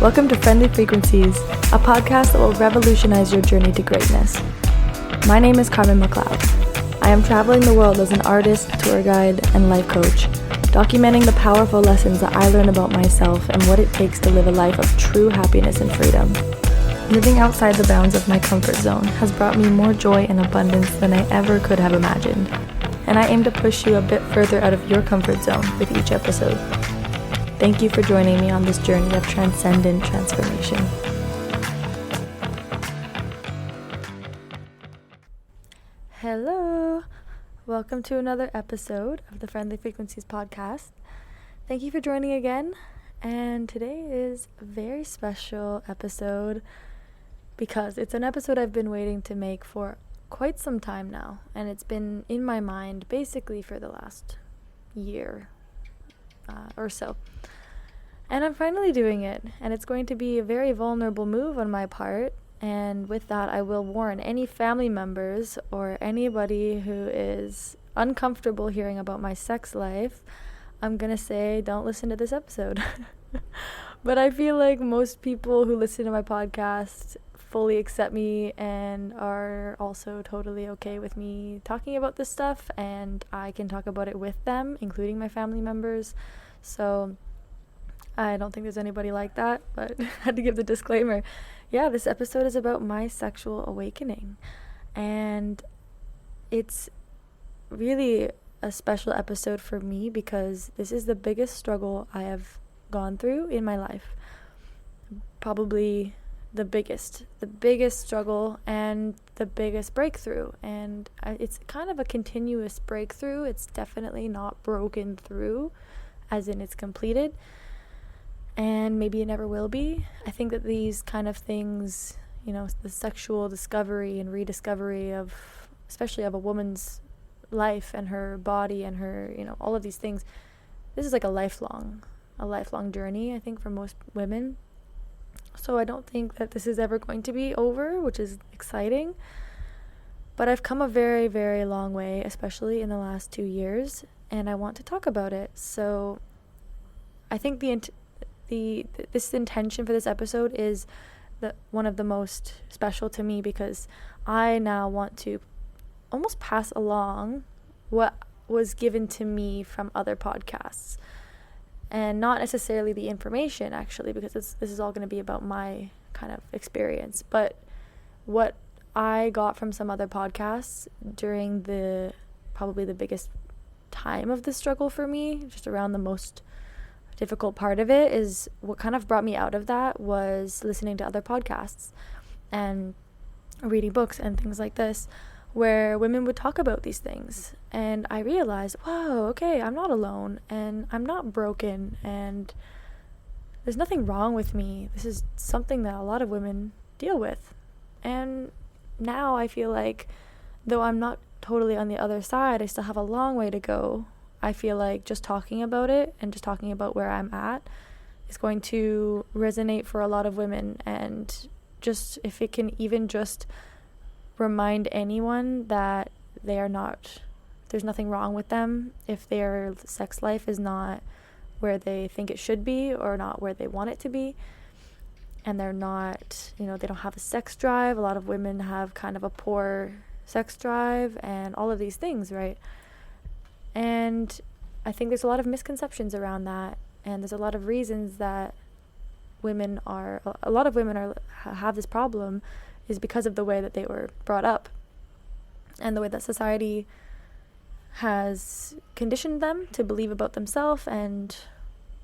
Welcome to Friendly Frequencies, a podcast that will revolutionize your journey to greatness. My name is Carmen McLeod. I am traveling the world as an artist, tour guide, and life coach, documenting the powerful lessons that I learn about myself and what it takes to live a life of true happiness and freedom. Living outside the bounds of my comfort zone has brought me more joy and abundance than I ever could have imagined, and I aim to push you a bit further out of your comfort zone with each episode. Thank you for joining me on this journey of transcendent transformation. Hello! Welcome to another episode of the Friendly Frequencies podcast. Thank you for joining again. And today is a very special episode because it's an episode I've been waiting to make for quite some time now. And it's been in my mind basically for the last year or so. And I'm finally doing it, and it's going to be a very vulnerable move on my part, and with that I will warn any family members or anybody who is uncomfortable hearing about my sex life. I'm gonna say don't listen to this episode. But I feel like most people who listen to my podcast fully accept me and are also totally okay with me talking about this stuff, and I can talk about it with them, including my family members. So I don't think there's anybody like that, but I had to give the disclaimer. Yeah, this episode is about my sexual awakening, and it's really a special episode for me because this is the biggest struggle I have gone through in my life. Probably the biggest struggle and the biggest breakthrough, and it's kind of a continuous breakthrough. It's definitely not broken through, as in it's completed. And maybe it never will be. I think that these kind of things, the sexual discovery and rediscovery of, especially of a woman's life and her body and her, all of these things, this is like a lifelong journey, I think, for most women. So I don't think that this is ever going to be over, which is exciting. But I've come a very, very long way, especially in the last 2 years, and I want to talk about it. So I think this intention for this episode is one of the most special to me because I now want to almost pass along what was given to me from other podcasts, and not necessarily the information, actually, because this is all going to be about my kind of experience, but what I got from some other podcasts during probably the biggest time of the struggle for me, just around the most difficult part of it, is what kind of brought me out of that was listening to other podcasts and reading books and things like this where women would talk about these things, and I realized, whoa, okay, I'm not alone and I'm not broken and there's nothing wrong with me. This is something that a lot of women deal with. And now I feel like, though I'm not totally on the other side, I still have a long way to go. I feel like just talking about it and just talking about where I'm at is going to resonate for a lot of women. And just if it can even just remind anyone that there's nothing wrong with them if their sex life is not where they think it should be or not where they want it to be, and they're not, they don't have a sex drive. A lot of women have kind of a poor sex drive and all of these things, right? And I think there's a lot of misconceptions around that, and there's a lot of reasons that a lot of women have this problem is because of the way that they were brought up and the way that society has conditioned them to believe about themselves and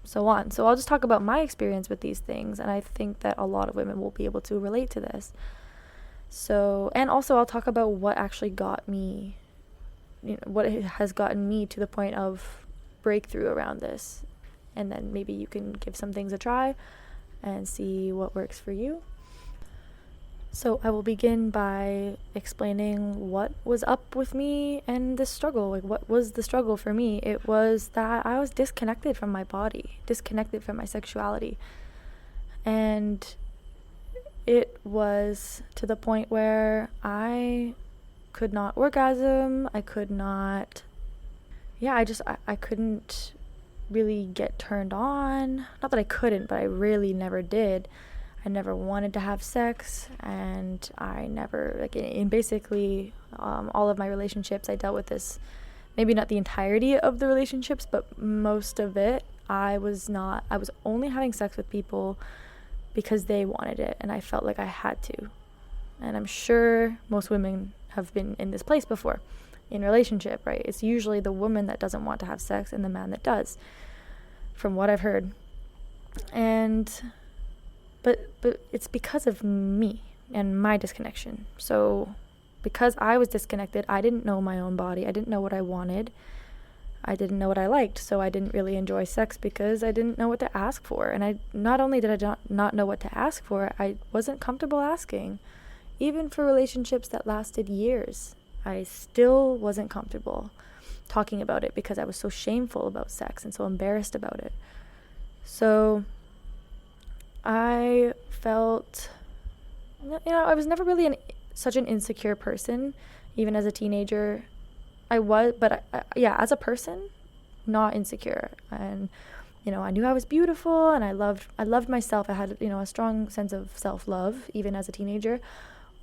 so on. So I'll just talk about my experience with these things, and I think that a lot of women will be able to relate to this. So, and also I'll talk about what actually got me, what has gotten me to the point of breakthrough around this, and then maybe you can give some things a try and see what works for you. So I will begin by explaining what was up with me and this struggle. Like, what was the struggle for me? It was that I was disconnected from my body, disconnected from my sexuality, and it was to the point where I could not orgasm. I couldn't really get turned on. Not that I couldn't, but I really never did. I never wanted to have sex, and I never, like, in basically all of my relationships, I dealt with this. Maybe not the entirety of the relationships, but most of it, I was only having sex with people because they wanted it, and I felt like I had to. And I'm sure most women have been in this place before, in relationship, right? It's usually the woman that doesn't want to have sex and the man that does, from what I've heard. But it's because of me and my disconnection. So because I was disconnected, I didn't know my own body. I didn't know what I wanted. I didn't know what I liked. So I didn't really enjoy sex because I didn't know what to ask for. And I not only did I not know what to ask for, I wasn't comfortable asking. Even for relationships that lasted years, I still wasn't comfortable talking about it because I was so shameful about sex and so embarrassed about it. So I felt, I was never really such an insecure person, even as a teenager. I was, but as a person, not insecure. And, I knew I was beautiful, and I loved myself. I had, a strong sense of self-love, even as a teenager.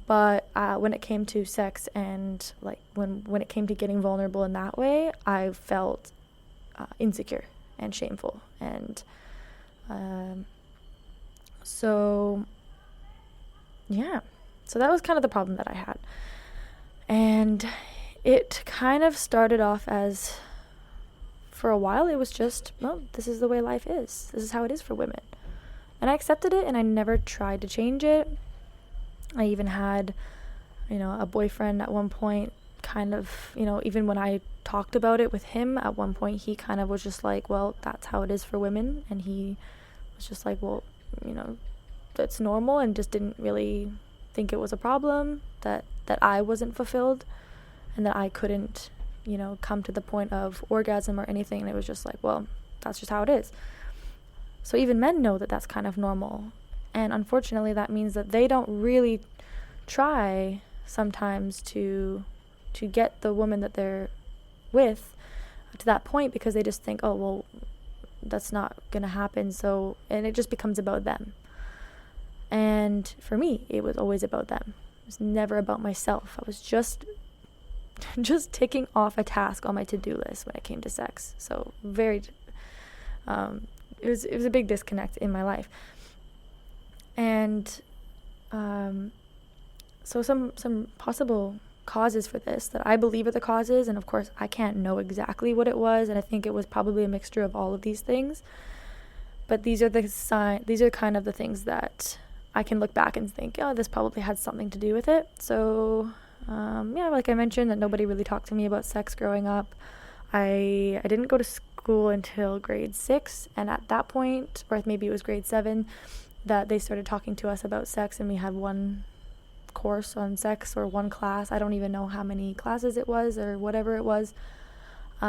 But when it came to sex and, like, when it came to getting vulnerable in that way, I felt insecure and shameful. And so that was kind of the problem that I had. And it kind of started off as, for a while, it was just, well, this is the way life is. This is how it is for women. And I accepted it, and I never tried to change it. I even had, a boyfriend at one point, kind of, even when I talked about it with him, at one point he kind of was just like, well, that's how it is for women. And he was just like, well, that's normal, and just didn't really think it was a problem, that I wasn't fulfilled, and that I couldn't, come to the point of orgasm or anything. And it was just like, well, that's just how it is. So even men know that that's kind of normal. And unfortunately, that means that they don't really try sometimes to get the woman that they're with to that point, because they just think, oh, well, that's not going to happen. So, and it just becomes about them. And for me, it was always about them. It was never about myself. I was just ticking off a task on my to-do list when it came to sex. So it was a big disconnect in my life. And so some possible causes for this that I believe are the causes, and of course I can't know exactly what it was, and I think it was probably a mixture of all of these things. But these are kind of the things that I can look back and think, oh, this probably had something to do with it. So like I mentioned, that nobody really talked to me about sex growing up. I didn't go to school until grade 6, and at that point, or maybe it was grade 7, that they started talking to us about sex, and we had one course on sex, or one class. I don't even know how many classes it was, or whatever it was. We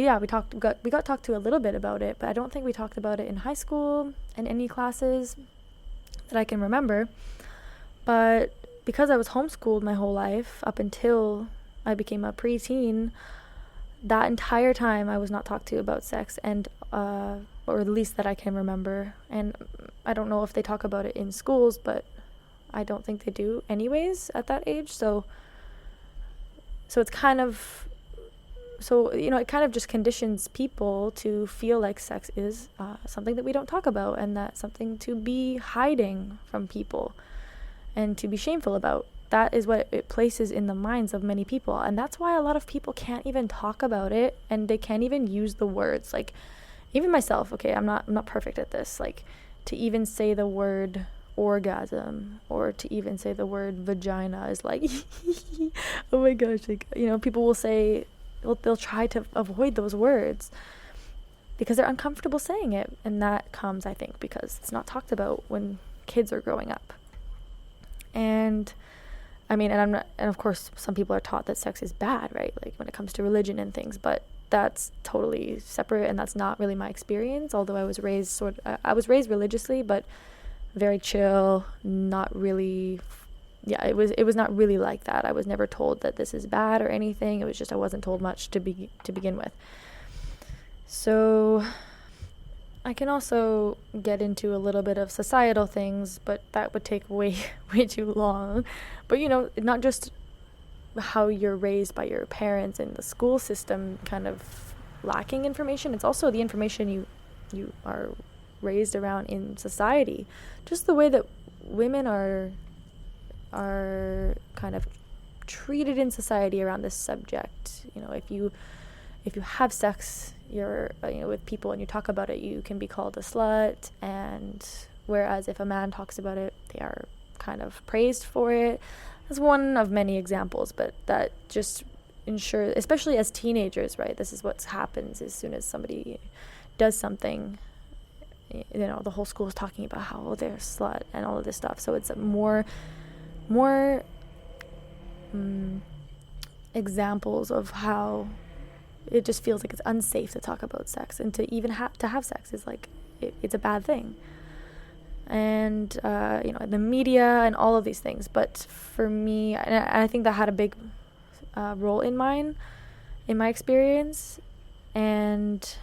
got talked to a little bit about it, but I don't think we talked about it in high school in any classes that I can remember. But because I was homeschooled my whole life up until I became a preteen, that entire time I was not talked to about sex, and or the least that I can remember. And I don't know if they talk about it in schools, but I don't think they do anyways at that age. So it's kind of, it kind of just conditions people to feel like sex is something that we don't talk about, and that's something to be hiding from people and to be shameful about. That is what it places in the minds of many people. And that's why a lot of people can't even talk about it, and they can't even use the words. Like, even myself, okay, I'm not perfect at this. Like, to even say the word orgasm, or to even say the word vagina is like, oh my gosh, like, people will say, they'll try to avoid those words because they're uncomfortable saying it. And that comes, I think, because it's not talked about when kids are growing up. And and of course some people are taught that sex is bad, right? Like when it comes to religion and things, but that's totally separate, and that's not really my experience. Although I was raised religiously, but very chill, not really, it was not really like that. I was never told that this is bad or anything. It was just I wasn't told much to begin with. So I can also get into a little bit of societal things, but that would take way too long. But not just how you're raised by your parents and the school system kind of lacking information, it's also the information you are raised around in society. Just the way that women are kind of treated in society around this subject. If you have sex, you're with people and you talk about it, you can be called a slut, and whereas if a man talks about it, they are kind of praised for it. That's one of many examples, but that just ensures, especially as teenagers, right? This is what happens as soon as somebody does something. The whole school is talking about how they're a slut and all of this stuff. So it's more examples of how it just feels like it's unsafe to talk about sex, and to even to have sex is like it's a bad thing. And the media and all of these things. But for me, and I think that had a big role in my experience. And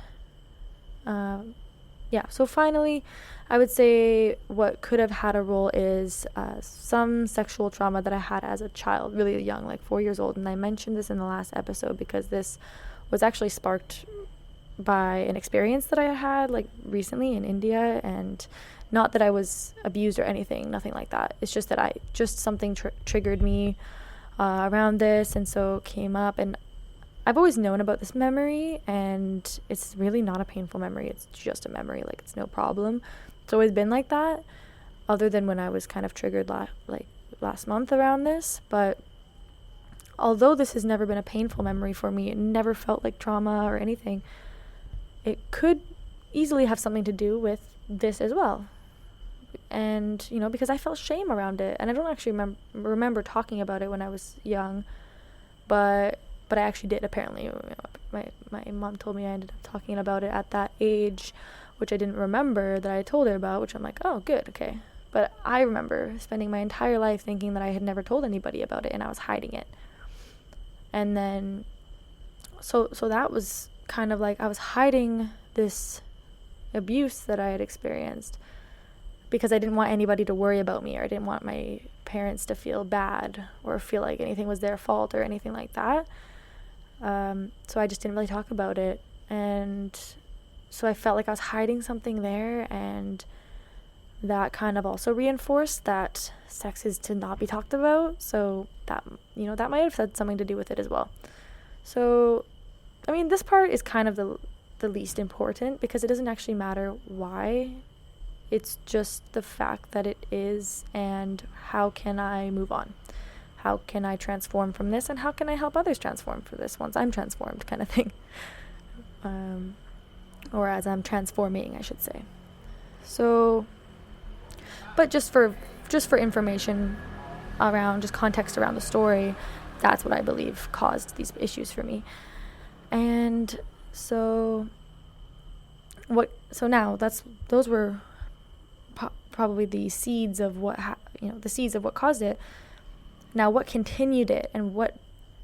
so finally, I would say what could have had a role is some sexual trauma that I had as a child, really young, like 4 years old. And I mentioned this in the last episode because this was actually sparked by an experience that I had like recently in India. And not that I was abused or anything, nothing like that. It's just that something triggered me around this, and so it came up. And I've always known about this memory, and it's really not a painful memory. It's just a memory, like it's no problem. It's always been like that, other than when I was kind of triggered last month around this. But although this has never been a painful memory for me, it never felt like trauma or anything, it could easily have something to do with this as well. And because I felt shame around it, and I don't actually remember talking about it when I was young, but I actually did. Apparently, my mom told me I ended up talking about it at that age, which I didn't remember that I told her about, which I'm like, oh, good, okay. But I remember spending my entire life thinking that I had never told anybody about it, and I was hiding it. And then so that was kind of like I was hiding this abuse that I had experienced because I didn't want anybody to worry about me, or I didn't want my parents to feel bad or feel like anything was their fault or anything like that. So I just didn't really talk about it. And so I felt like I was hiding something there, and that kind of also reinforced that sex is to not be talked about. So that, that might have had something to do with it as well. So, I mean, this part is kind of the least important because it doesn't actually matter why. It's just the fact that it is, and how can I move on? How can I transform from this, and how can I help others transform for this once I'm transformed, kind of thing. Or as I'm transforming, I should say. So, but just for information around, just context around the story, that's what I believe caused these issues for me. And so now those were probably the seeds of what caused it. Now, what continued it, and what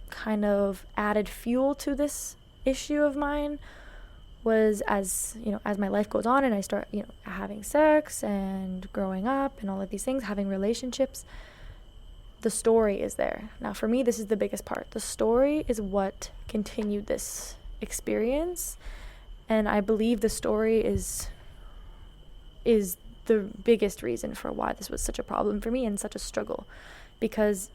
kind of added fuel to this issue of mine was, as my life goes on and I start, having sex and growing up and all of these things, having relationships, the story is there. Now, for me, this is the biggest part. The story is what continued this experience, and I believe the story is the biggest reason for why this was such a problem for me and such a struggle, because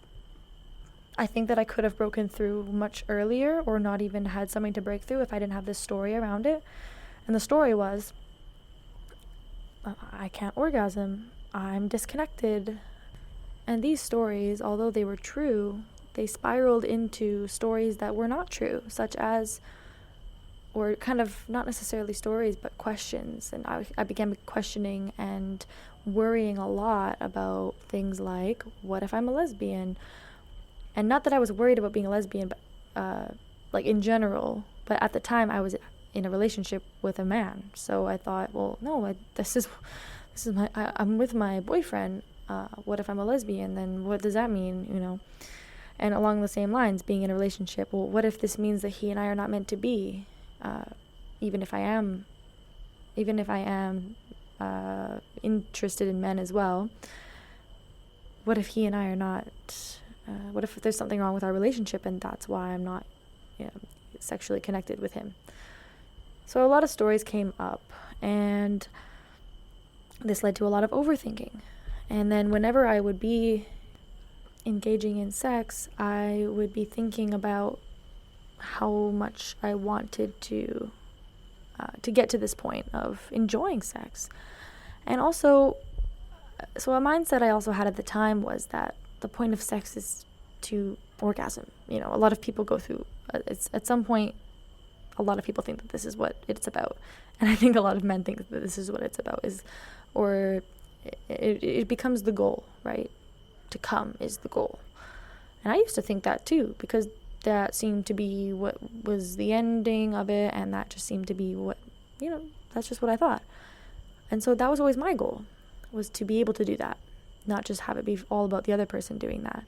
I think that I could have broken through much earlier, or not even had something to break through, if I didn't have this story around it. And the story was, I can't orgasm, I'm disconnected. And these stories, although they were true, they spiraled into stories that were not true, such as, or kind of not necessarily stories, but questions. And I began questioning and worrying a lot about things like, what if I'm a lesbian? And not that I was worried about being a lesbian, but like in general. But at the time, I was in a relationship with a man, so I thought, well, no, I'm with my boyfriend. What if I'm a lesbian? Then what does that mean? And along the same lines, being in a relationship, well, what if this means that he and I are not meant to be? even if I am interested in men as well, what if he and I are not, what if there's something wrong with our relationship and that's why I'm not sexually connected with him? So a lot of stories came up, and this led to a lot of overthinking. And then whenever I would be engaging in sex, I would be thinking about how much I wanted to get to this point of enjoying sex. And also, so a mindset I also had at the time was that the point of sex is to orgasm. A lot of people go through, it's at some point, a lot of people think that this is what it's about. And I think a lot of men think that this is what it's about, or it becomes the goal, right? To come is the goal. And I used to think that too, because that seemed to be what was the ending of it, and that just seemed to be what, that's just what I thought. And so that was always my goal, was to be able to do that, not just have it be all about the other person doing that.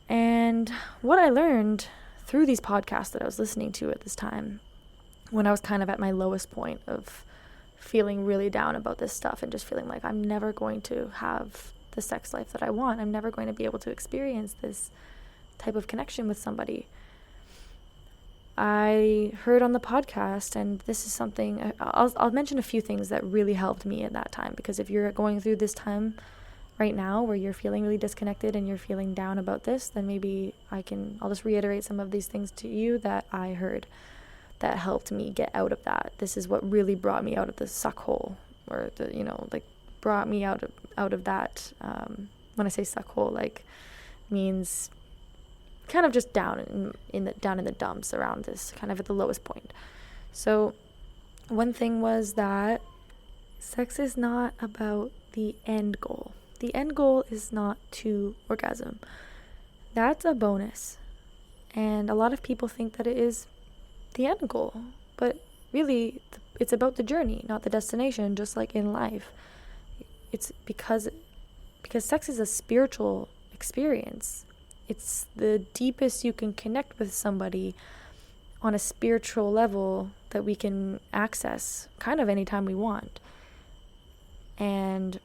And what I learned through these podcasts that I was listening to at this time, when I was kind of at my lowest point of feeling really down about this stuff and just feeling like I'm never going to have the sex life that I want, I'm never going to be able to experience this type of connection with somebody, I heard on the podcast, and this is something, I'll mention a few things that really helped me at that time, because if you're going through this time right now where you're feeling really disconnected and you're feeling down about this, then maybe I'll just reiterate some of these things to you that I heard that helped me get out of that. This is what really brought me out of the suck hole, or brought me out of that. When I say suck hole, means kind of just down in the dumps around this, kind of at the lowest point. So one thing was that sex is not about the end goal. The end goal is not to orgasm. That's a bonus. And a lot of people think that it is the end goal. But really, it's about the journey, not the destination, just like in life. It's because sex is a spiritual experience. It's the deepest you can connect with somebody on a spiritual level that we can access kind of anytime we want. And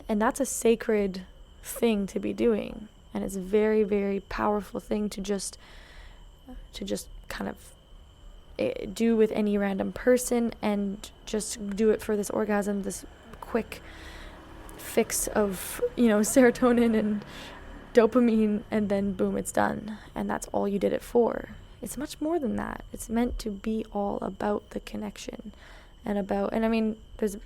that's a sacred thing to be doing. And it's a very, very powerful thing to just kind of do with any random person, and just do it for this orgasm, this quick fix of, serotonin and dopamine, and then boom, it's done. And that's all you did it for. It's much more than that. It's meant to be all about the connection and I mean, there's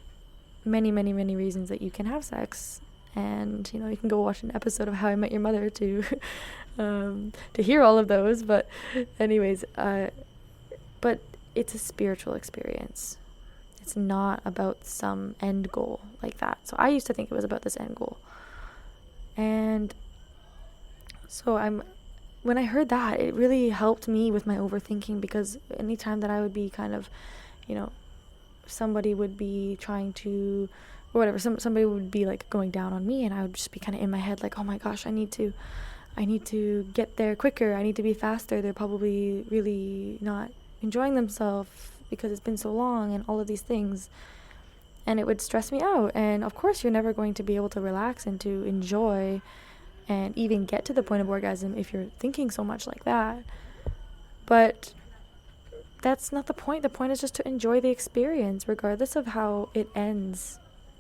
many, many, many reasons that you can have sex. And, you can go watch an episode of How I Met Your Mother to hear all of those. But anyways, but it's a spiritual experience. It's not about some end goal like that. So I used to think it was about this end goal. And so when I heard that, it really helped me with my overthinking, because anytime that I would be kind of, somebody would be trying to, or whatever, somebody would be going down on me, and I would just be kind of in my head oh my gosh, I need to get there quicker, I need to be faster, they're probably really not enjoying themselves because it's been so long, and all of these things. And it would stress me out. And of course you're never going to be able to relax and to enjoy and even get to the point of orgasm if you're thinking so much like that. But that's not the point. The point is just to enjoy the experience, regardless of how it ends,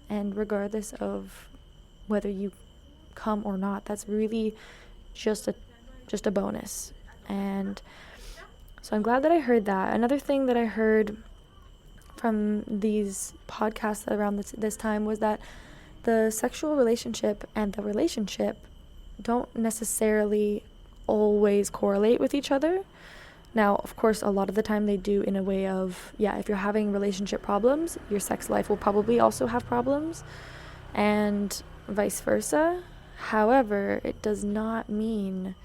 and regardless of whether you come or not. That's really just a bonus. And so I'm glad that I heard that. Another thing that I heard from these podcasts around this time was that the sexual relationship and the relationship don't necessarily always correlate with each other. Now, of course, a lot of the time they do, in a way of, if you're having relationship problems, your sex life will probably also have problems, and vice versa. However, it does not mean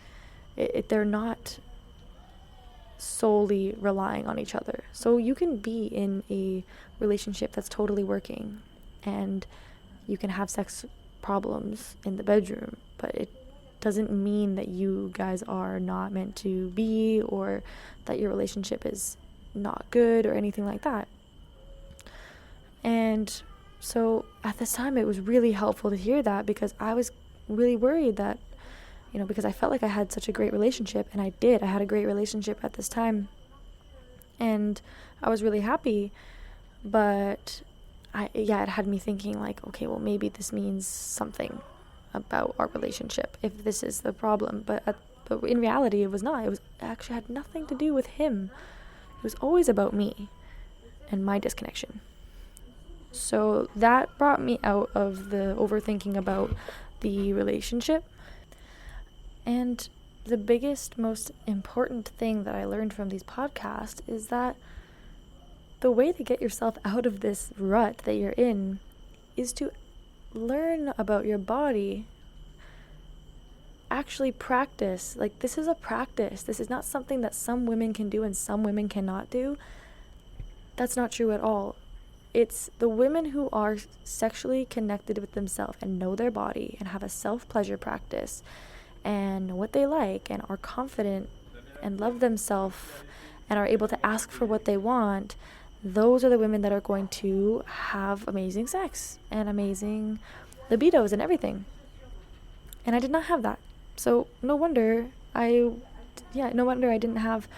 they're not solely relying on each other. So you can be in a relationship that's totally working, and you can have sex problems in the bedroom, but it doesn't mean that you guys are not meant to be, or that your relationship is not good or anything like that. And so at this time, it was really helpful to hear that, because I was really worried that, because I felt like I had such a great relationship, and I had a great relationship at this time. And I was really happy, but it had me thinking like, okay, well, maybe this means something about our relationship if this is the problem. But in reality, it was not. It actually had nothing to do with him. It was always about me and my disconnection. So that brought me out of the overthinking about the relationship. And the biggest, most important thing that I learned from these podcasts is that the way to get yourself out of this rut that you're in is to learn about your body. Actually practice. Like, this is a practice. This is not something that some women can do and some women cannot do. That's not true at all. It's the women who are sexually connected with themselves and know their body and have a self-pleasure practice and know what they like and are confident and love themselves and are able to ask for what they want. Those are the women that are going to have amazing sex and amazing libidos and everything. And I did not have that. So no wonder I didn't have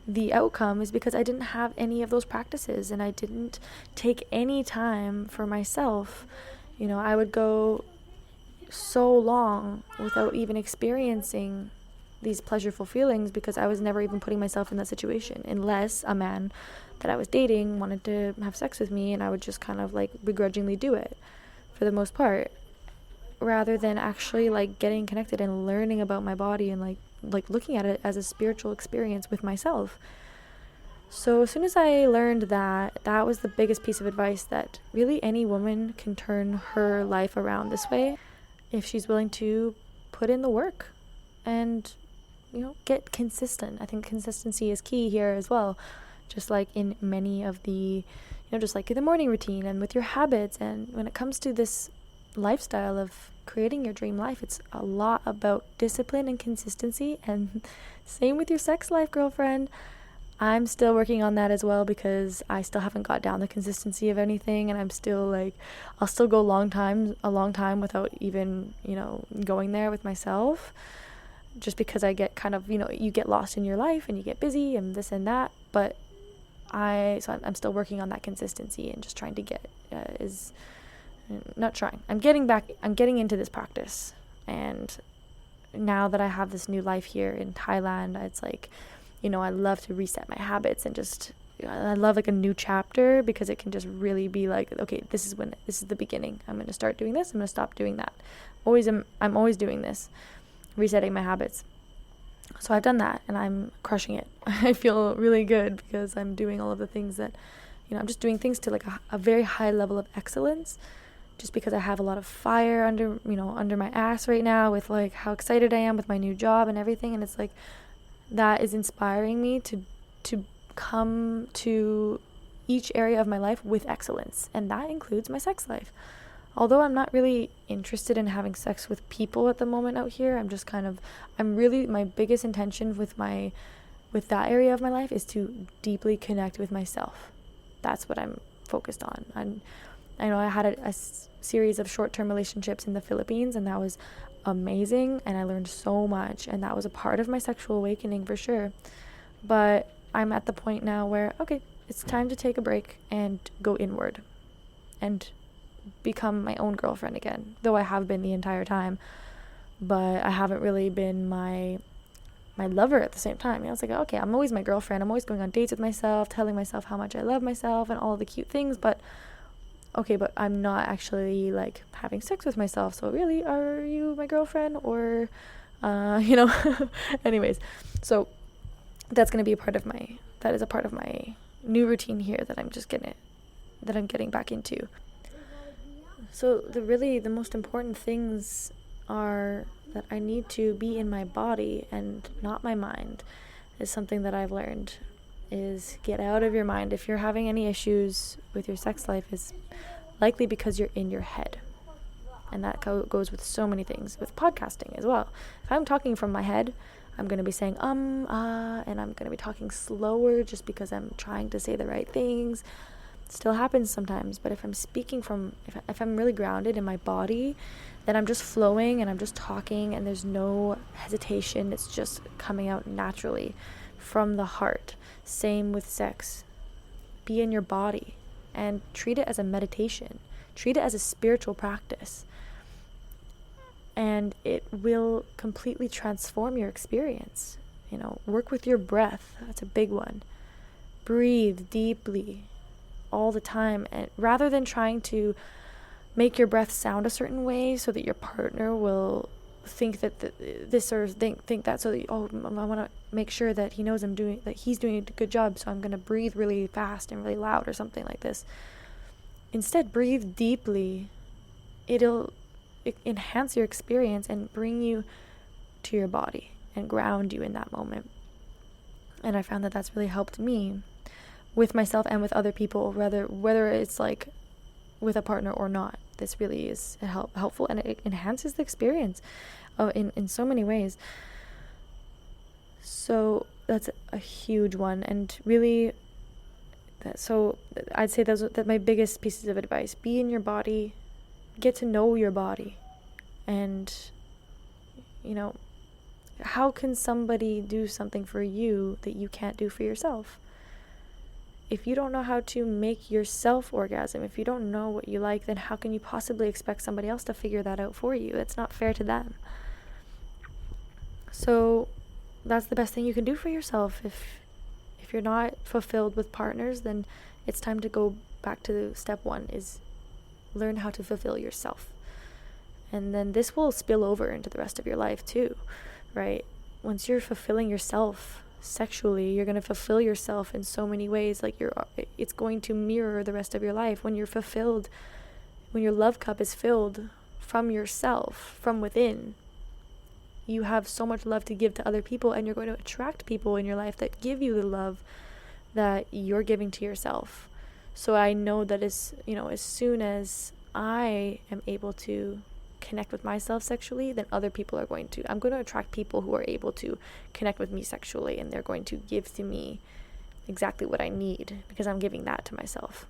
the outcome, is because I didn't have any of those practices, and I didn't take any time for myself. I would go so long without even experiencing these pleasureful feelings because I was never even putting myself in that situation, unless a man that I was dating wanted to have sex with me, and I would just kind of like begrudgingly do it for the most part, rather than actually like getting connected and learning about my body and like looking at it as a spiritual experience with myself. So as soon as I learned that was the biggest piece of advice, that really any woman can turn her life around this way if she's willing to put in the work and get consistent. I think consistency is key here as well, just like in many of the just like in the morning routine and with your habits. And when it comes to this lifestyle of creating your dream life, it's a lot about discipline and consistency. And same with your sex life, girlfriend. I'm still working on that as well, because I still haven't got down the consistency of anything, and I'm still like, I'll still go a long time without even going there with myself, just because I get kind of you get lost in your life and you get busy and this and that. But I'm still working on that consistency and just trying to get I'm getting into this practice. And now that I have this new life here in Thailand, it's like, I love to reset my habits and just, I love like a new chapter, because it can just really be like, okay, this is the beginning. I'm going to start doing this. I'm going to stop doing that. I'm always doing this, resetting my habits. So I've done that, and I'm crushing it. I feel really good because I'm doing all of the things that, I'm just doing things to like a very high level of excellence, just because I have a lot of fire under my ass right now with like how excited I am with my new job and everything. And it's like, that is inspiring me to come to each area of my life with excellence. And that includes my sex life. Although I'm not really interested in having sex with people at the moment out here, my biggest intention with that area of my life is to deeply connect with myself. That's what I'm focused on. I know I had a series of short-term relationships in the Philippines, and that was amazing, and I learned so much, and that was a part of my sexual awakening for sure. But I'm at the point now where, okay, it's time to take a break and go inward and become my own girlfriend again, though I have been the entire time, but I haven't really been my lover at the same time. It's like, okay, I'm always my girlfriend, I'm always going on dates with myself, telling myself how much I love myself and all the cute things, but I'm not actually like having sex with myself. So really, are you my girlfriend or anyways, so that's going to be a part of my new routine here that I'm getting back into. So the most important things are that I need to be in my body and not my mind, is something that I've learned, is get out of your mind. If you're having any issues with your sex life, is likely because you're in your head. And that goes with so many things, with podcasting as well. If I'm talking from my head, I'm going to be saying, and I'm going to be talking slower just because I'm trying to say the right things. It still happens sometimes. But if I'm speaking if I'm really grounded in my body, then I'm just flowing and I'm just talking and there's no hesitation. It's just coming out naturally from the heart. Same with sex. Be in your body and treat it as a meditation. Treat it as a spiritual practice. And it will completely transform your experience. Work with your breath. That's a big one. Breathe deeply all the time. And rather than trying to make your breath sound a certain way so that your partner will think that this or think that, so that I want to make sure that he knows that he's doing a good job, so I'm going to breathe really fast and really loud or something like this. Instead, breathe deeply. It'll enhance your experience and bring you to your body and ground you in that moment. And I found that that's really helped me with myself and with other people, whether it's like with a partner or not. This really is helpful, and it enhances the experience in so many ways. So that's a huge one, and really so I'd say that's my biggest pieces of advice. Be in your body, get to know your body, and how can somebody do something for you that you can't do for yourself? If you don't know how to make yourself orgasm, if you don't know what you like, then how can you possibly expect somebody else to figure that out for you? It's not fair to them. So that's the best thing you can do for yourself. If you're not fulfilled with partners, then it's time to go back to step one, is learn how to fulfill yourself. And then this will spill over into the rest of your life too, right? Once you're fulfilling yourself sexually, you're going to fulfill yourself in so many ways. Like it's going to mirror the rest of your life. When you're fulfilled, when your love cup is filled from yourself, from within, you have so much love to give to other people, and you're going to attract people in your life that give you the love that you're giving to yourself. So I know that as soon as I am able to connect with myself sexually, then other people I'm going to attract people who are able to connect with me sexually, and they're going to give to me exactly what I need because I'm giving that to myself.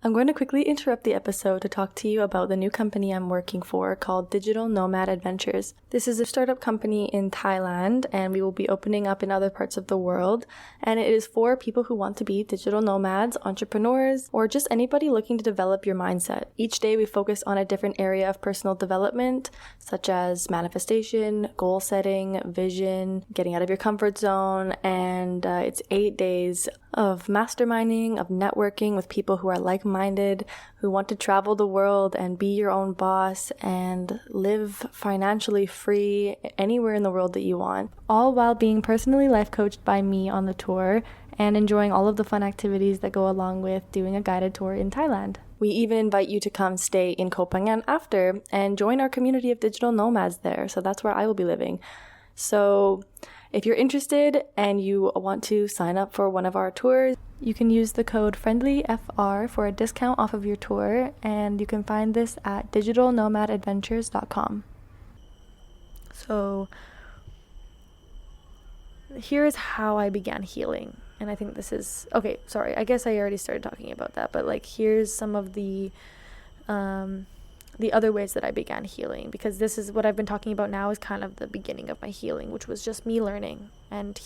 I'm going to quickly interrupt the episode to talk to you about the new company I'm working for called Digital Nomad Adventures. This is a startup company in Thailand, and we will be opening up in other parts of the world. And it is for people who want to be digital nomads, entrepreneurs, or just anybody looking to develop your mindset. Each day we focus on a different area of personal development, such as manifestation, goal setting, vision, getting out of your comfort zone, and it's 8 days of masterminding, of networking with people who are like-minded, who want to travel the world and be your own boss and live financially free anywhere in the world that you want, all while being personally life coached by me on the tour and enjoying all of the fun activities that go along with doing a guided tour in Thailand. We even invite you to come stay in Koh Phangan after and join our community of digital nomads there. So that's where I will be living. So if you're interested and you want to sign up for one of our tours, you can use the code FRIENDLYFR for a discount off of your tour, and you can find this at digitalnomadadventures.com. So here is how I began healing. And I think this is, okay, sorry, I guess I already started talking about that, but here's some of the other ways that I began healing, because this is what I've been talking about now is kind of the beginning of my healing, which was just me learning and,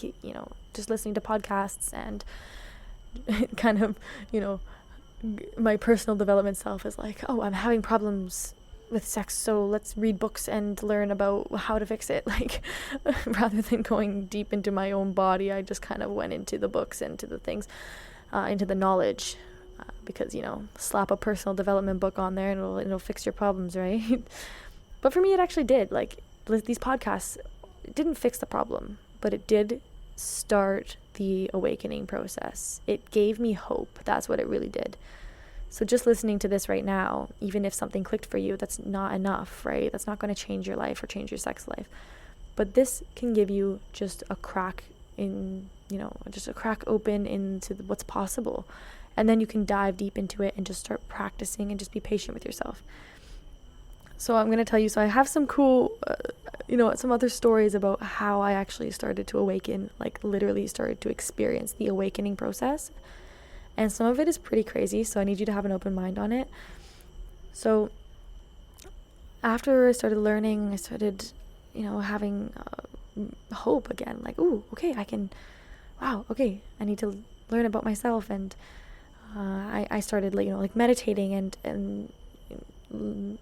just listening to podcasts and kind of, my personal development self is like, oh, I'm having problems with sex, so let's read books and learn about how to fix it. Rather than going deep into my own body, I just kind of went into the books and to the things, into the knowledge. Because slap a personal development book on there and it'll fix your problems, right? But for me, it actually did. These podcasts, it didn't fix the problem, but it did start the awakening process. It gave me hope. That's what it really did. So just listening to this right now, even if something clicked for you, that's not enough, right? That's not going to change your life or change your sex life. But this can give you just a crack in, just a crack open into what's possible. And then you can dive deep into it and just start practicing and just be patient with yourself. So I'm going to tell you, so I have some cool, some other stories about how I actually started to awaken, like literally started to experience the awakening process. And some of it is pretty crazy, so I need you to have an open mind on it. So after I started learning, I started, having hope again. Like, ooh, okay, I need to learn about myself. And I started, meditating and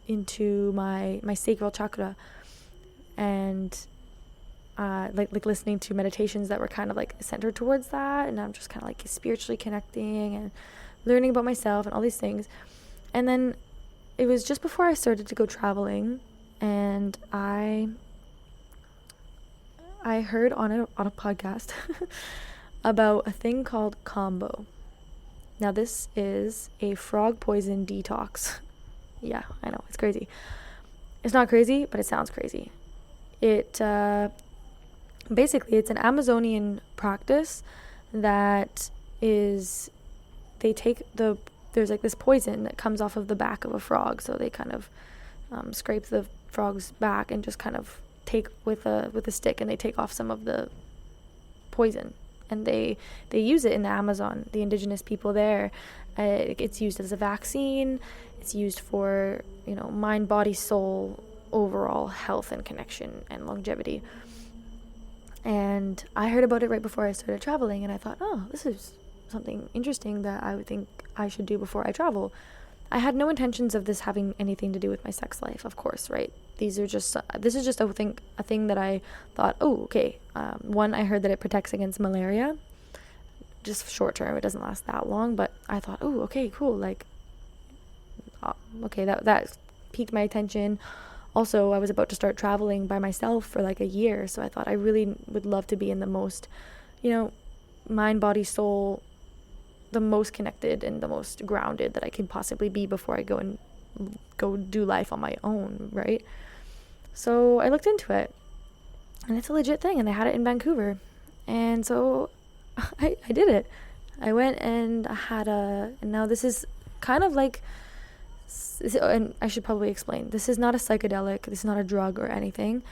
into my sacral chakra, and like listening to meditations that were kind of like centered towards that, and I'm just kind of like spiritually connecting and learning about myself and all these things. And then it was just before I started to go traveling, and I heard on a podcast about a thing called combo. Now this is a frog poison detox. Yeah, I know, it's crazy. It's not crazy, but it sounds crazy. It basically, it's an Amazonian practice that is, there's like this poison that comes off of the back of a frog, so they kind of scrape the frog's back and just kind of take with a stick, and they take off some of the poison, and they use it in the Amazon, the indigenous people there. It's used as a vaccine. It's used for, mind, body, soul, overall health and connection and longevity. And I heard about it right before I started traveling, and I thought, oh, this is something interesting that I would think I should do before I travel. I had no intentions of this having anything to do with my sex life, of course, right? This is just a thing that I thought, oh, okay. One, I heard that it protects against malaria, just short term. It doesn't last that long, but I thought, oh, okay, cool. Like, okay, that piqued my attention. Also, I was about to start traveling by myself for like a year, so I thought I really would love to be in the most, mind, body, soul, the most connected and the most grounded that I can possibly be before I go do life on my own, right? So I looked into it, and it's a legit thing, and they had it in Vancouver. And so I did it. I went and I had and now this is kind of like, and I should probably explain, this is not a psychedelic, this is not a drug or anything.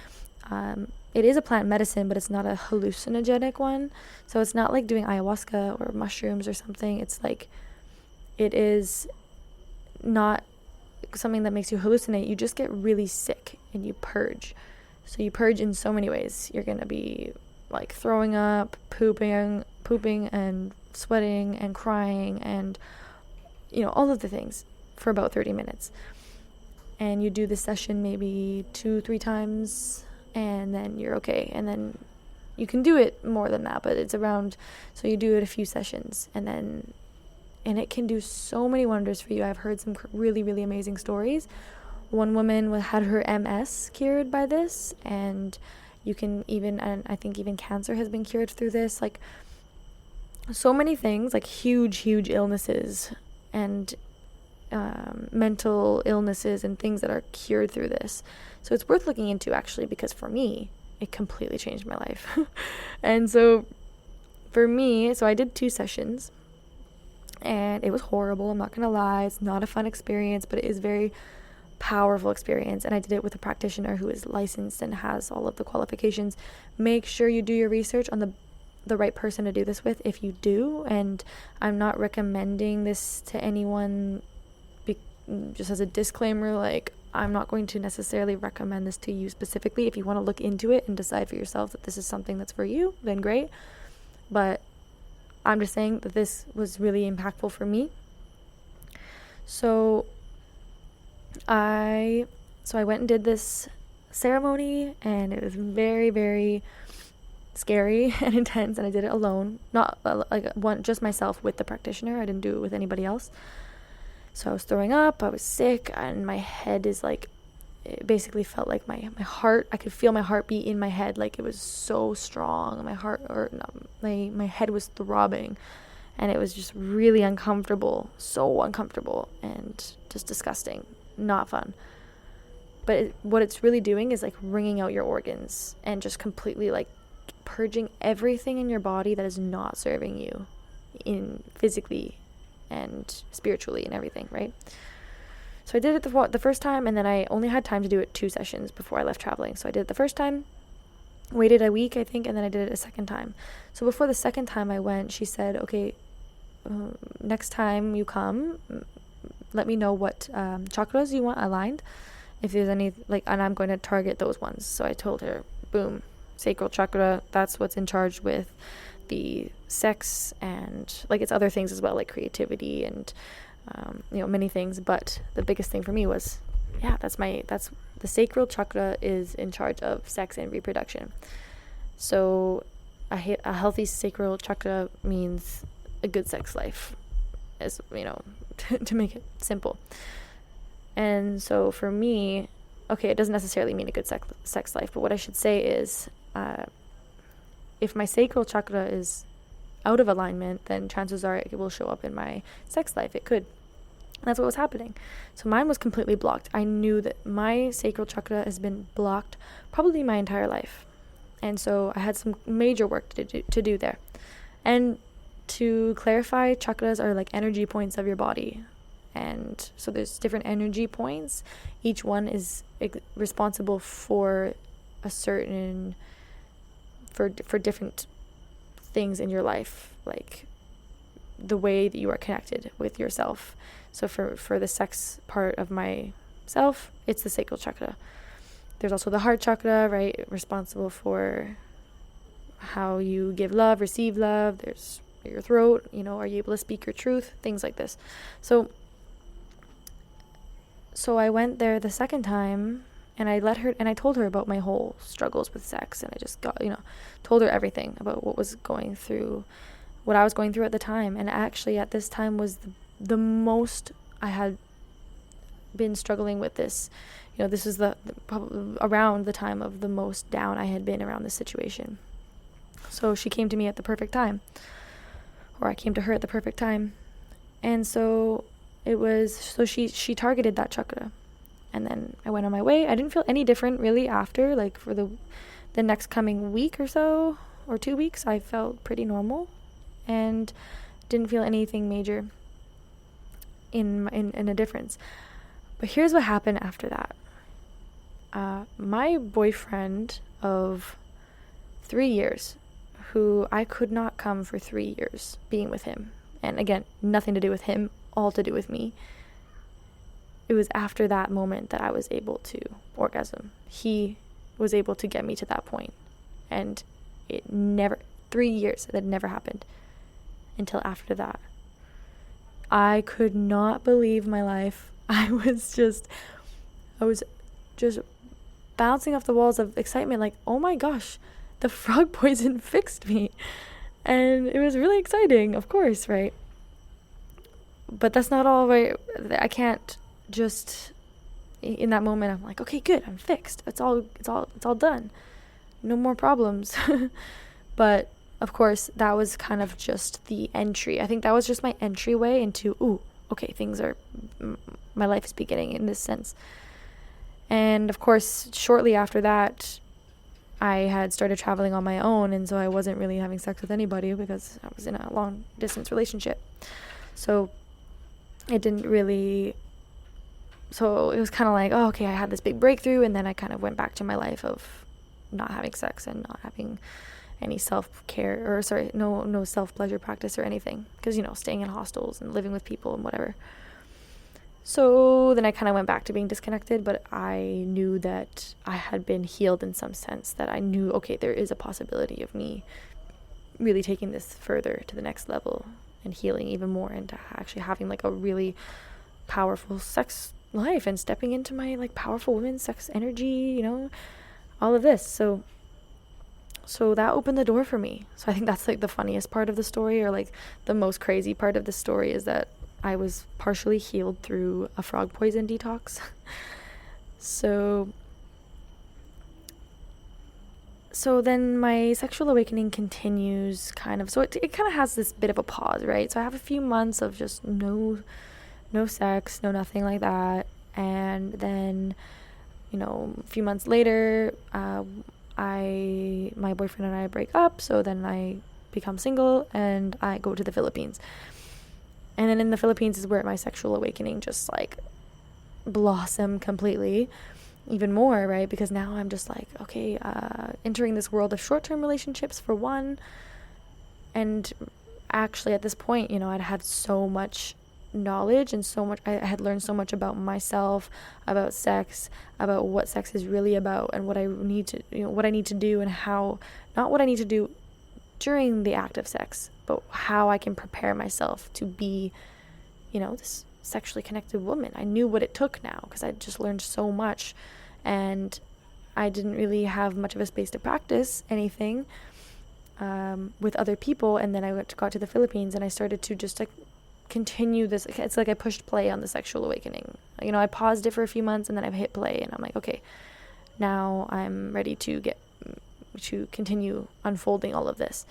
It is a plant medicine, but it's not a hallucinogenic one. So it's not like doing ayahuasca or mushrooms or something. It's like, it is not something that makes you hallucinate. You just get really sick and you purge. So you purge in so many ways. You're going to be like throwing up, pooping and sweating and crying and, all of the things for about 30 minutes. And you do this session maybe 2-3 times, and then you're okay. And then you can do it more than that, but it's around, so you do it a few sessions, and it can do so many wonders for you. I've heard some really, really amazing stories. One woman had her MS cured by this, and you can and I think even cancer has been cured through this. Like, so many things, like huge illnesses and mental illnesses and things that are cured through this. So it's worth looking into, actually, because for me, it completely changed my life. And so for me, so I did 2 sessions, and it was horrible. I'm not gonna lie. It's not a fun experience, but it is very powerful experience. And I did it with a practitioner who is licensed and has all of the qualifications. Make sure you do your research on the right person to do this with, if you do. And I'm not recommending this to anyone, just as a disclaimer, like, I'm not going to necessarily recommend this to you specifically. If you want to look into it and decide for yourself that this is something that's for you, then great. But I'm just saying that this was really impactful for me. So I went and did this ceremony, and it was very, very scary and intense, and I did it alone, not just myself with the practitioner. I didn't do it with anybody else. So I was throwing up, I was sick, and my head is like, it basically felt like my heart, I could feel my heartbeat in my head, like it was so strong. My head was throbbing, and it was just really uncomfortable, so uncomfortable, and just disgusting, not fun. But what it's really doing is like wringing out your organs and just completely like purging everything in your body that is not serving you in physically and spiritually and everything, right? So I did it the first time, and then I only had time to do it 2 sessions before I left traveling. So I did it the first time, waited a week, I think, and then I did it a second time. So before the second time I went, she said, okay, next time you come, let me know what chakras you want aligned, if there's any, and I'm going to target those ones. So I told her, boom, sacral chakra, that's what's in charge with the sex, and it's other things as well, like creativity and many things. But the biggest thing for me was, that's the sacral chakra is in charge of sex and reproduction. So a healthy sacral chakra means a good sex life, as to make it simple. And so for me, okay, it doesn't necessarily mean a good sex life, but what I should say is, if my sacral chakra is out of alignment, then chances are it will show up in my sex life. It could. And that's what was happening. So mine was completely blocked. I knew that my sacral chakra has been blocked probably my entire life. And so I had some major work to do there. And to clarify, chakras are like energy points of your body. And so there's different energy points. Each one is responsible for a certain, for different things in your life, like the way that you are connected with yourself. So for the sex part of myself, it's the sacral chakra. There's also the heart chakra, right? Responsible for how you give love, receive love. There's your throat, are you able to speak your truth? Things like this. So I went there the second time, and I told her about my whole struggles with sex, and I just told her everything about what I was going through at the time. And actually at this time was the most I had been struggling with this. This was probably around the time of the most down I had been around this situation. So she came to me at the perfect time, or I came to her at the perfect time. And so she targeted that chakra. And then I went on my way. I didn't feel any different really after, for the next coming week or so, or 2 weeks, I felt pretty normal and didn't feel anything major in a difference. But here's what happened after that. My boyfriend of 3 years, who I could not come for 3 years being with him, and again, nothing to do with him, all to do with me. It was after that moment that I was able to orgasm. He was able to get me to that point. And 3 years, that never happened until after that. I could not believe my life. I was just bouncing off the walls of excitement, oh my gosh, the frog poison fixed me. And it was really exciting, of course, right? But that's not all, right? I can't just, in that moment, I'm like, okay, good, I'm fixed. It's all done. No more problems. But of course, that was kind of just the entry. I think that was just my entryway into, okay, my life is beginning in this sense. And of course, shortly after that, I had started traveling on my own, and so I wasn't really having sex with anybody because I was in a long distance relationship. So it didn't really, so it was kind of like, okay, I had this big breakthrough, and then I kind of went back to my life of not having sex and not having any self-care, no self-pleasure practice or anything, because, staying in hostels and living with people and whatever. So then I kind of went back to being disconnected, but I knew that I had been healed in some sense, that I knew, okay, there is a possibility of me really taking this further to the next level and healing even more, and actually having a really powerful sex life and stepping into my powerful women's sex energy, all of this. So that opened the door for me. So I think that's the funniest part of the story, or the most crazy part of the story, is that I was partially healed through a frog poison detox. So then my sexual awakening continues kind of, so it kind of has this bit of a pause, right? So I have a few months of just no sex, no nothing like that. And then, a few months later, my boyfriend and I break up. So then I become single and I go to the Philippines. And then in the Philippines is where my sexual awakening just blossom completely even more, right? Because now I'm just like, okay, entering this world of short-term relationships for one. And actually at this point, I'd had so much knowledge and so much, I had learned so much about myself, about sex, about what sex is really about, and what I need to do, and how, not what I need to do during the act of sex, but how I can prepare myself to be, this sexually connected woman. I knew what it took now because I just learned so much, and I didn't really have much of a space to practice anything with other people. And then I got to the Philippines, and I started to just like continue this. It's like I pushed play on the sexual awakening. I paused it for a few months, and then I hit play, and I'm like, okay, now I'm ready to continue unfolding all of this.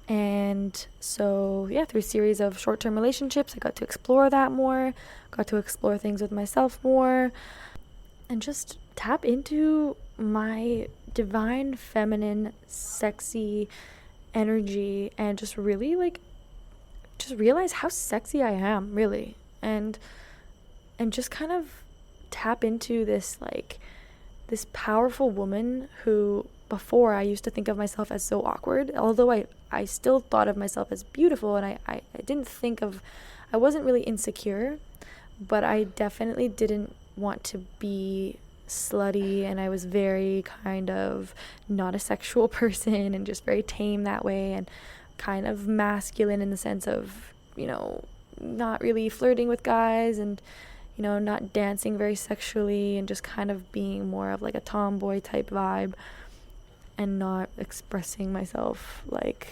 And so, through a series of short-term relationships, I got to explore that more, got to explore things with myself more, and just tap into my divine, feminine, sexy energy, and just really just realize how sexy I am, really. And just kind of tap into this powerful woman who, before, I used to think of myself as so awkward, although I still thought of myself as beautiful, and I wasn't really insecure, but I definitely didn't want to be slutty, and I was very kind of not a sexual person, and just very tame that way, and kind of masculine in the sense of, not really flirting with guys, and not dancing very sexually, and just kind of being more of like a tomboy type vibe, and not expressing myself like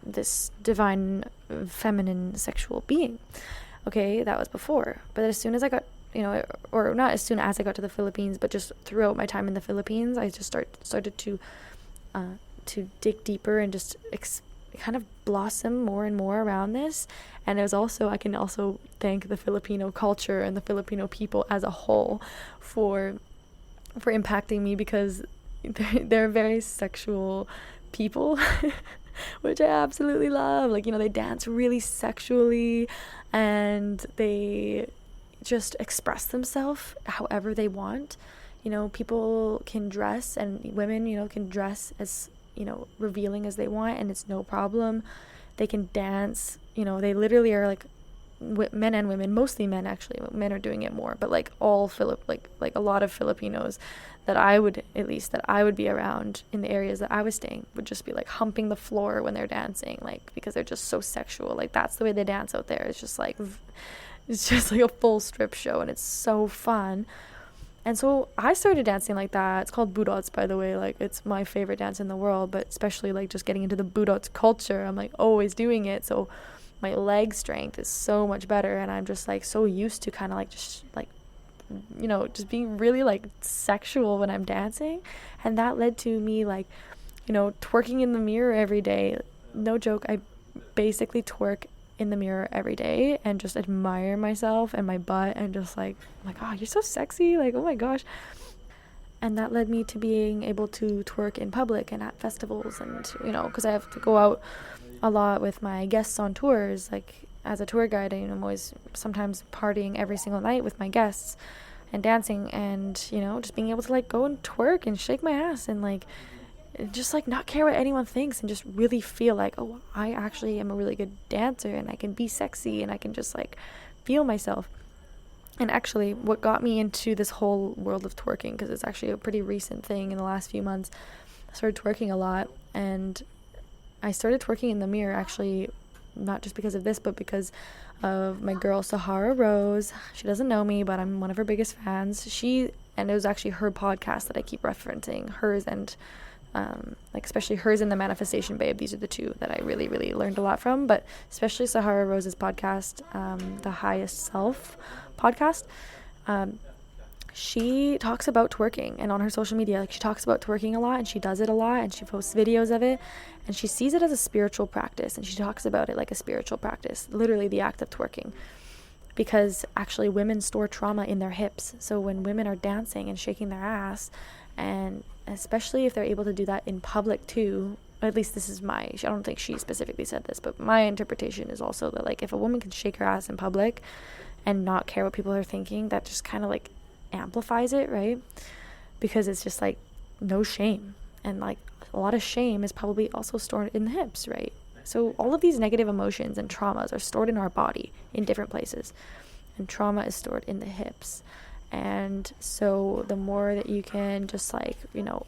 this divine, feminine, sexual being. Okay, that was before. But as soon as I got, or not as soon as I got to the Philippines, but just throughout my time in the Philippines, I just started to dig deeper and just kind of blossom more and more around this. And it was also, I can also thank the Filipino culture and the Filipino people as a whole for impacting me, because they're very sexual people, which I absolutely love. They dance really sexually, and they just express themselves however they want. People can dress, and women, can dress as, revealing as they want, and it's no problem. They can dance, they literally are men and women, mostly men actually. Men are doing it more, but a lot of Filipinos that I would be around in the areas that I was staying would just be humping the floor when they're dancing, because they're just so sexual. That's the way they dance out there. It's just like a full strip show, and it's so fun. And so I started dancing like that. It's called budots, by the way. It's my favorite dance in the world, but especially just getting into the budots culture, I'm always doing it. So my leg strength is so much better, and I'm just so used to kind of just being really sexual when I'm dancing. And that led to me twerking in the mirror every day. No joke, I basically twerk in the mirror every day and just admire myself and my butt, and just I'm like, oh, you're so sexy, oh my gosh. And that led me to being able to twerk in public and at festivals, and because I have to go out a lot with my guests on tours. As a tour guide, I'm always sometimes partying every single night with my guests and dancing, and just being able to go and twerk and shake my ass, and just not care what anyone thinks, and just really feel oh, I actually am a really good dancer, and I can be sexy, and I can just feel myself. And actually, what got me into this whole world of twerking, because it's actually a pretty recent thing in the last few months, I started twerking a lot, and I started twerking in the mirror, actually, not just because of this, but because of my girl Sahara Rose. She doesn't know me, but I'm one of her biggest fans. And it was actually her podcast that I keep referencing, hers and especially hers and the Manifestation Babe. These are the two that I really, really learned a lot from, but especially Sahara Rose's podcast, the Highest Self podcast. She talks about twerking, and on her social media, she talks about twerking a lot, and she does it a lot, and she posts videos of it, and she sees it as a spiritual practice, and she talks about it like a spiritual practice, literally the act of twerking, because actually women store trauma in their hips. So when women are dancing and shaking their ass, and especially if they're able to do that in public too, at least this is I don't think she specifically said this, but my interpretation is also that if a woman can shake her ass in public and not care what people are thinking, that just kind of like amplifies it, right? Because it's just like no shame, and like a lot of shame is probably also stored in the hips, right? So all of these negative emotions and traumas are stored in our body in different places, and trauma is stored in the hips. And so the more that you can just like, you know,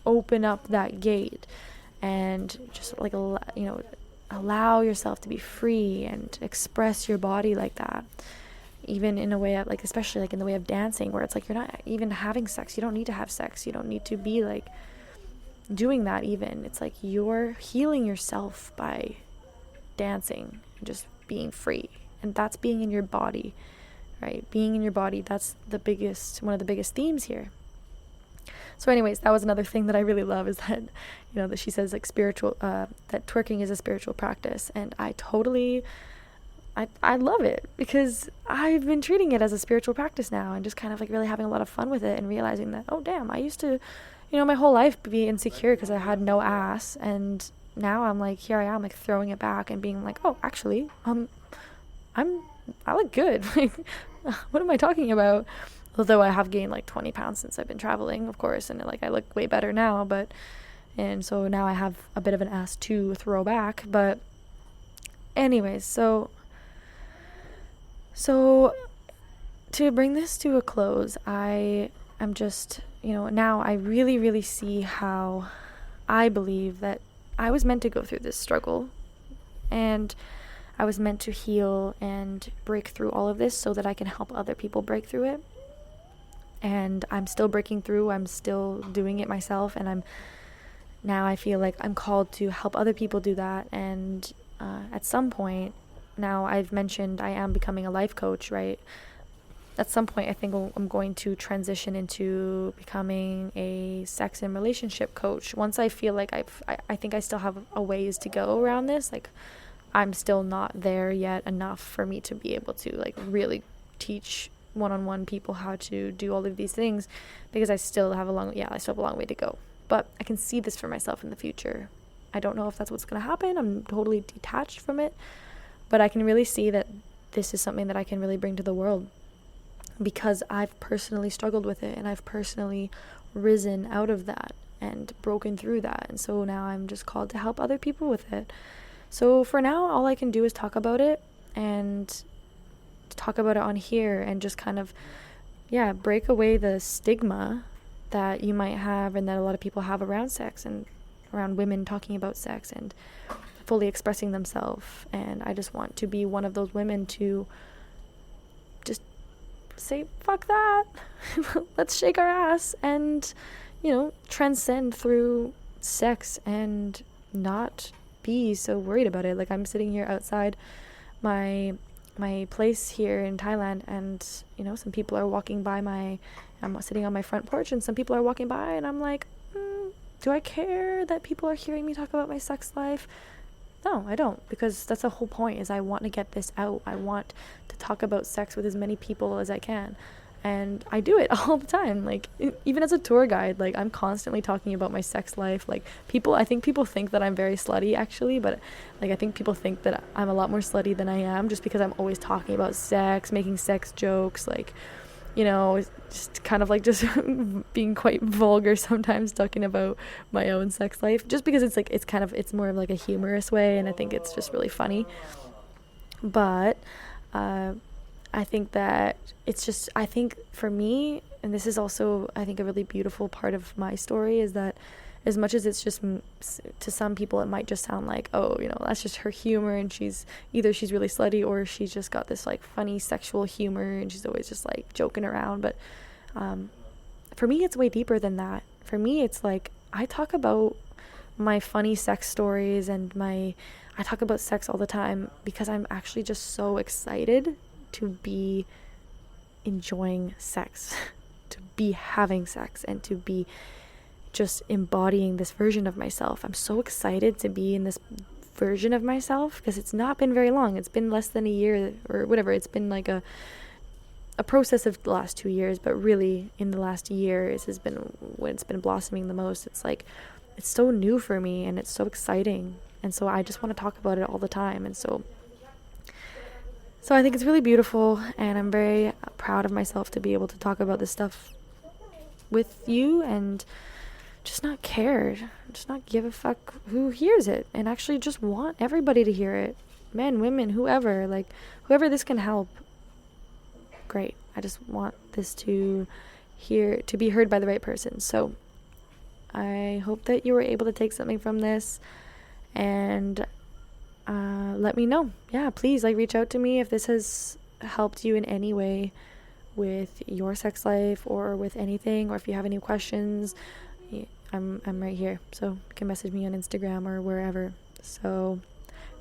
open up that gate and just like, you know, allow yourself to be free and express your body like that, even in a way of like, especially like in the way of dancing, where it's like you're not even having sex, you don't need to have sex, you don't need to be like doing that. Even it's like you're healing yourself by dancing and just being free, and that's being in your body, right? Being in your body, that's one of the biggest themes here. So anyways, that was another thing that I really love, is that, you know, that she says like spiritual, that twerking is a spiritual practice. And I love it, because I've been treating it as a spiritual practice now, and just kind of like really having a lot of fun with it, and realizing that, oh damn, I used to, you know, my whole life be insecure because I had no ass, and now I'm like, here I am, like throwing it back and being like, oh, actually, I look good. Like, what am I talking about? Although I have gained like 20 pounds since I've been traveling, of course, and like I look way better now, and so now I have a bit of an ass to throw back. But anyways, so to bring this to a close, I am just, you know, now I really, really see how I believe that I was meant to go through this struggle, and I was meant to heal and break through all of this so that I can help other people break through it. And I'm still breaking through, I'm still doing it myself, and I feel like I'm called to help other people do that. And at some point, now I've mentioned I am becoming a life coach, right? At some point, I think I'm going to transition into becoming a sex and relationship coach. Once I feel like I think I still have a ways to go around this. Like, I'm still not there yet enough for me to be able to like really teach one-on-one people how to do all of these things, because I still have a long way to go. But I can see this for myself in the future. I don't know if that's what's going to happen. I'm totally detached from it, but I can really see that this is something that I can really bring to the world, because I've personally struggled with it, and I've personally risen out of that and broken through that. And so now I'm just called to help other people with it. So for now, all I can do is talk about it, and talk about it on here, and just kind of, break away the stigma that you might have, and that a lot of people have around sex, and around women talking about sex and fully expressing themselves. And I just want to be one of those women to just say, fuck that. Let's shake our ass and, you know, transcend through sex and not be so worried about it. Like, I'm sitting here outside my place here in Thailand, and, you know, some people are walking by I'm sitting on my front porch, and some people are walking by, and I'm like, do I care that people are hearing me talk about my sex life? No, I don't, because that's the whole point, is I want to get this out. I want to talk about sex with as many people as I can. And I do it all the time. Like, even as a tour guide, like, I'm constantly talking about my sex life. Like, I think people think that I'm very slutty, actually, but, like, I think people think that I'm a lot more slutty than I am, just because I'm always talking about sex, making sex jokes, like, you know, just kind of like just being quite vulgar sometimes, talking about my own sex life, just because it's like, it's more of like a humorous way, and I think it's just really funny. But I think that I think for me, and this is also, I think, a really beautiful part of my story, is that as much as it's just, to some people, it might just sound like, oh, you know, that's just her humor, and she's really slutty, or she's just got this like funny sexual humor, and she's always just like joking around. But for me, it's way deeper than that. For me, it's like, I talk about my funny sex stories, and I talk about sex all the time because I'm actually just so excited to be enjoying sex, to be having sex, and to be just embodying this version of myself. I'm so excited to be in this version of myself, because it's not been very long. It's been less than a year or whatever. It's been like a process of the last 2 years, but really in the last year has been when it's been blossoming the most. It's like, it's so new for me, and it's so exciting, and so I just want to talk about it all the time. And so So I think it's really beautiful, and I'm very proud of myself to be able to talk about this stuff with you and just not care, just not give a fuck who hears it, and actually just want everybody to hear it. Men, women, whoever, like whoever this can help. Great. I just want this to be heard by the right person. So I hope that you were able to take something from this, and let me know. Yeah, please reach out to me if this has helped you in any way with your sex life or with anything, or if you have any questions. I'm right here, so you can message me on Instagram or wherever. So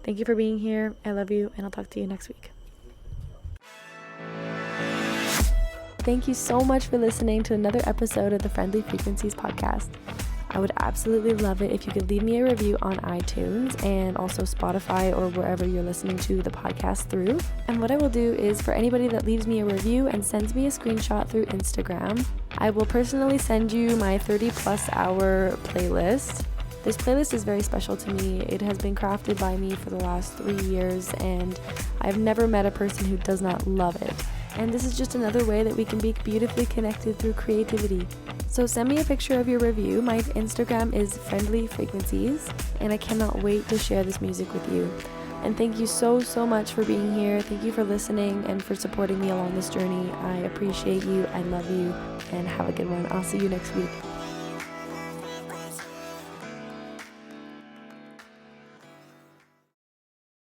thank you for being here. I love you, and I'll talk to you next week. Thank you so much for listening to another episode of the Friendly Frequencies podcast. I would absolutely love it if you could leave me a review on iTunes and also Spotify or wherever you're listening to the podcast through. And what I will do is, for anybody that leaves me a review and sends me a screenshot through Instagram, I will personally send you my 30+ hour playlist. This playlist is very special to me. It has been crafted by me for the last 3 years, and I've never met a person who does not love it. And this is just another way that we can be beautifully connected through creativity. So send me a picture of your review. My Instagram is Friendly Frequencies, and I cannot wait to share this music with you. And thank you so much for being here. Thank you for listening and for supporting me along this journey. I appreciate you. I love you, and have a good one. I'll see you next week.